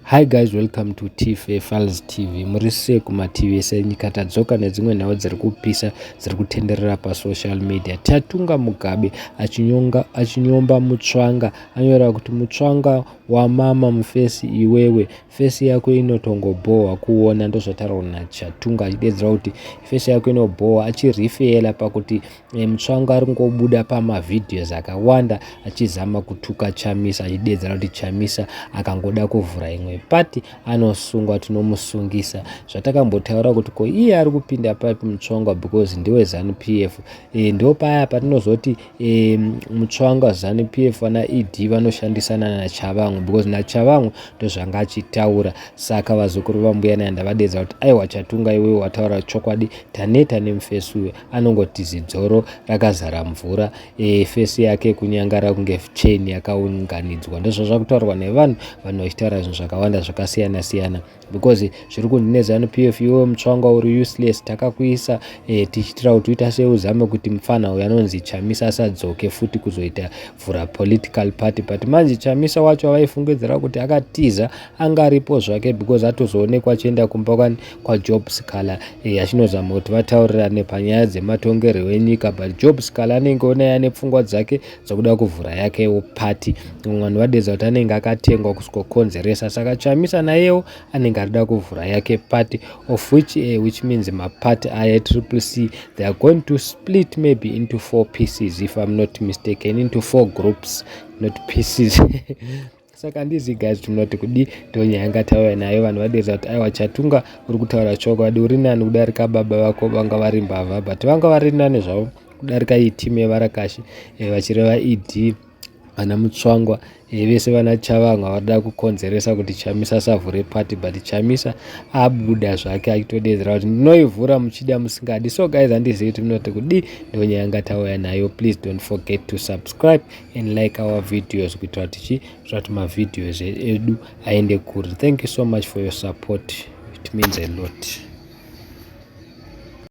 Hi guys, welcome to TFA Files TV. Murise kuma TV senyika tadzoka nedzimwe nhau dziri kupisa dziri kutenderera pa social media. Chatunga Mugabe achinyomba Mutswanga, anyora kuti Mutswanga wamama mface iwewe, face yako inotongoboa kuona, ndo zvatara na Chatunga achidedzera kuti face yako inoboa, achirifela pakuti Mutswanga ari ngobuda pama videos akawanda achizama kutuka Chamisa, achidedzera kuti Chamisa akangoda kuvhura imwe pati anosungwa, tinomusungisa. Zvatakambotaura kuti ko iye ari kupinda papi Mutswanga because ndiwe Zanupf. Ndo paya patinozoti Mutswanga Zanupf na ED vanoshandisana na Chavangu because na Chavangu ndo zvanga achitaura. Saka vazukuru vambuya naenda vadedza kuti aiwa Chatunga iwe wataura chokwadi, taneta nemface uyu anongoti zidzoro rakazara mvura, face yake kunyangara kunge chain yakaunganidzwa. Ndozvo zvakutaurwa nevanhu vachitaura zvinhu zvakawanda zvakasiyana siyana because zviri kundine Zanupf iwe Mutswanga uri useless, takakuisa tichitira kuti uita seuzame kuti mufana uyu anonzi Chamisa asadzoke futi kuzoita vhura political party, but manje Chamisa wacho vaifungidzira kuti akatiza angaripo zvake because atozoonekwa achienda kumba kwa Job Scala achinozama kuti vataurirane panyaya dzematongerwo enyika, but Job Scala anenge ona ane pfungwa dzake dzokuda kuvhura yake party. Vanhu vadedza kuti anenge akatengwa kuzokonzeresa, saka Chamisa nayewo anenge arida kuvhura yake party, of which means maparty aya Triple C they are going to split maybe into 4 pieces if I'm not mistaken, into 4 groups, not pieces. Saka ndizi guys tunoti kudi tonyanga tawe nayo vanhu vadedza kuti aiwa Chatunga uri kutaura chokwadi, uri nani kudarika baba vako vanga vari mbavha, but vanga vari nani zvavo kudarika iyi team yevarakashi vachireva ED vana Mutswangwa vese vana Chavanga varida kukonzeresa kuti Chamisa asavhure party, but Chamisa abuda zvake achitodedzera kuti ndinoivhura muchida musingadi. So guys, handizivi tinoti kudi ndonyanga tauya nayo. Please don't forget to subscribe and like our videos kuitira kuti mavideos edu aende kure. Thank you so much for your support, it means a lot.